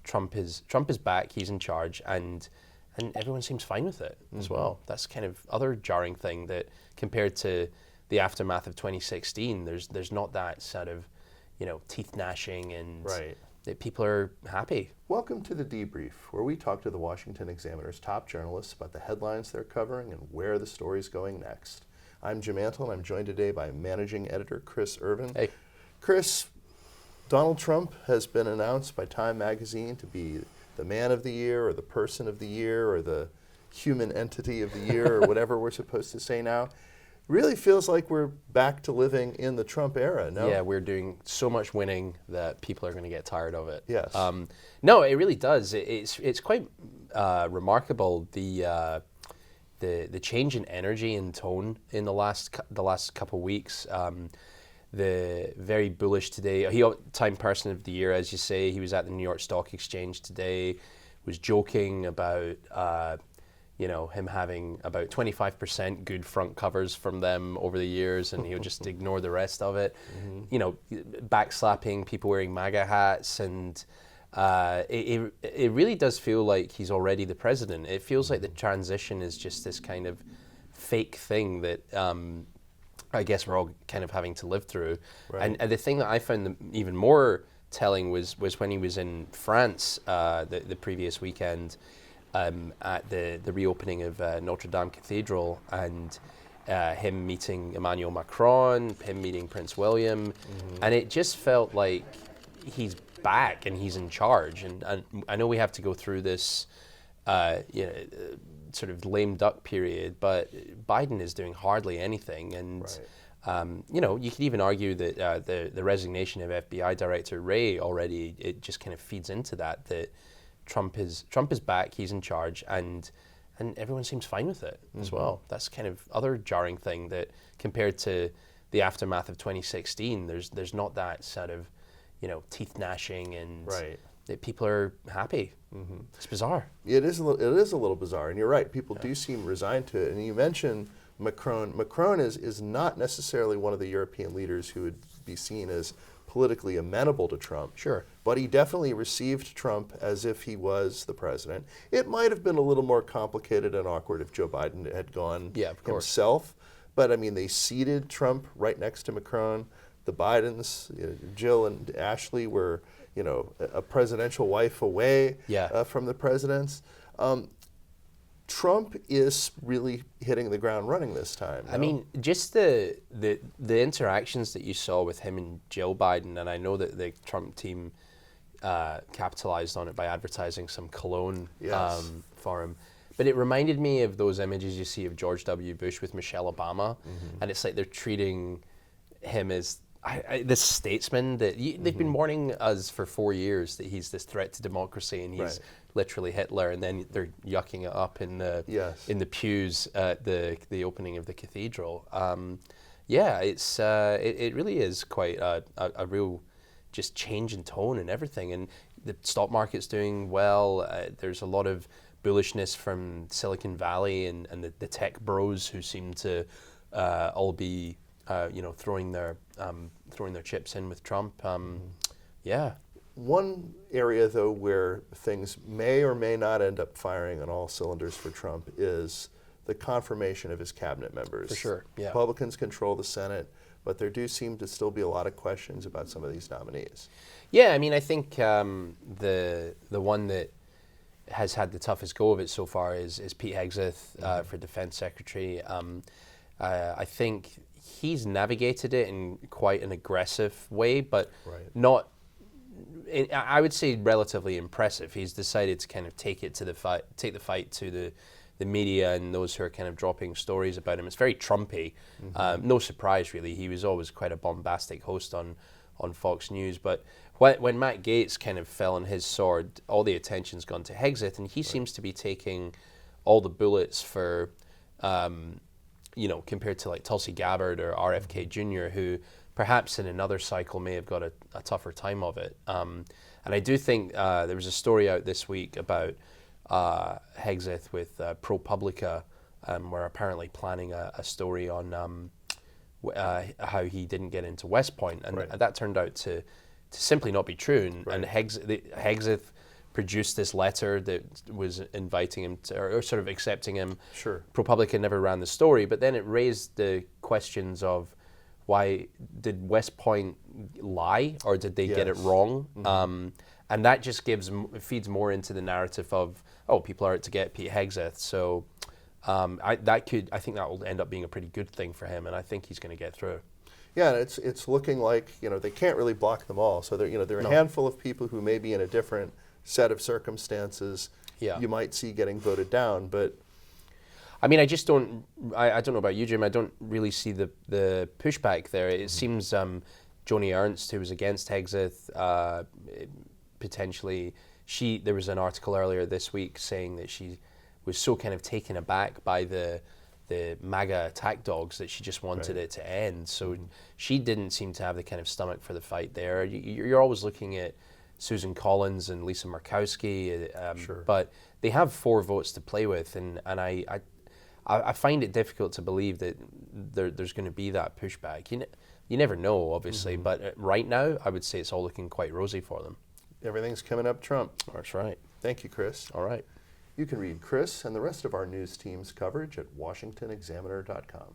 Trump is back, he's in charge, and everyone seems fine with it as well. That's kind of other jarring thing, that compared to the aftermath of 2016, there's not that sort of, teeth gnashing, and that people are happy. Welcome to the Debrief, where we talk to the Washington Examiner's top journalists about the headlines they're covering and where the story's going next. I'm Jim Antle, and I'm joined today by managing editor Chris Irvine. Hey. Chris, Donald Trump has been announced by Time magazine to be the man of the year, or the person of the year, or the human entity of the year, or whatever we're supposed to say now. Really feels like we're back to living in the Trump era, no? Yeah, we're doing so much winning that people are going to get tired of it. Yes. No, it really does. It's quite remarkable, the change in energy and tone in the last couple of weeks. The very bullish today. He Time Person of the Year, as you say. He was at the New York Stock Exchange today. Was joking about him having about 25% good front covers from them over the years, and he'll just ignore the rest of it. Backslapping people wearing MAGA hats, and it really does feel like he's already the president. It feels like the transition is just this kind of fake thing that I guess we're all kind of having to live through. Right. And the thing that I found even more telling was when he was in France the previous weekend, at the reopening of Notre Dame Cathedral, and him meeting Emmanuel Macron, him meeting Prince William, and it just felt like he's back and he's in charge. And I know we have to go through this sort of lame duck period, but Biden is doing hardly anything. And you could even argue that the resignation of FBI Director Wray already, it just kind of feeds into that Trump is back, he's in charge, and everyone seems fine with it as well. That's kind of other jarring thing, that compared to the aftermath of 2016, there's not that sort of teeth gnashing, and that people are happy. It's bizarre. It is a little bizarre, and you're right. People do seem resigned to it. And you mentioned Macron. Macron is not necessarily one of the European leaders who would be seen as politically amenable to Trump. Sure. But he definitely received Trump as if he was the president. It might have been a little more complicated and awkward if Joe Biden had gone himself. But I mean, they seated Trump right next to Macron. The Bidens, Jill and Ashley, were a presidential wife away from the presidents. Trump is really hitting the ground running this time. No? I mean, just the interactions that you saw with him and Jill Biden, and I know that the Trump team capitalized on it by advertising some cologne for him. But it reminded me of those images you see of George W. Bush with Michelle Obama, and it's like they're treating him as this statesman that they've been warning us for 4 years that he's this threat to democracy, and he's literally Hitler, and then they're yucking it up in the pews at the opening of the cathedral. It really is quite a real just change in tone and everything, and the stock market's doing well. There's a lot of bullishness from Silicon Valley and the tech bros who seem to all be throwing their chips in with Trump. One area, though, where things may or may not end up firing on all cylinders for Trump is the confirmation of his cabinet members. For sure, yeah. Republicans control the Senate, but there do seem to still be a lot of questions about some of these nominees. Yeah, I mean, I think the one that has had the toughest go of it so far is Pete Hegseth for Defense Secretary. I think he's navigated it in quite an aggressive way, but not, I would say, relatively impressive. He's decided to kind of take the fight to the media and those who are kind of dropping stories about him. It's very Trumpy. No surprise, really. He was always quite a bombastic host on Fox News. But when Matt Gaetz kind of fell on his sword, all the attention's gone to Hegseth, and he seems to be taking all the bullets for, compared to like Tulsi Gabbard or RFK Jr., who perhaps in another cycle may have got a tougher time of it. And I do think there was a story out this week about Hegseth with ProPublica, were apparently planning a story on how he didn't get into West Point, and that turned out to simply not be true. And Hegseth produced this letter that was inviting him to, or sort of accepting him. Sure. ProPublica never ran the story, but then it raised the questions of why did West Point lie, or did they get it wrong? And that just feeds more into the narrative of, oh, people are out to get Pete Hegseth. So I think that will end up being a pretty good thing for him, and I think he's going to get through. Yeah, it's looking like they can't really block them all. So there are a handful of people who may be in a different set of circumstances you might see getting voted down, but. I mean, I just don't. I don't know about you, Jim. I don't really see the pushback there. It seems Joni Ernst, who was against Hegseth, potentially there was an article earlier this week saying that she was so kind of taken aback by the MAGA attack dogs that she just wanted it to end. So she didn't seem to have the kind of stomach for the fight there. You're always looking at Susan Collins and Lisa Murkowski, but they have 4 votes to play with, and I find it difficult to believe that there's going to be that pushback. You never know, obviously, but right now I would say it's all looking quite rosy for them. Everything's coming up Trump. That's right. Thank you, Chris. All right. You can read Chris and the rest of our news team's coverage at washingtonexaminer.com.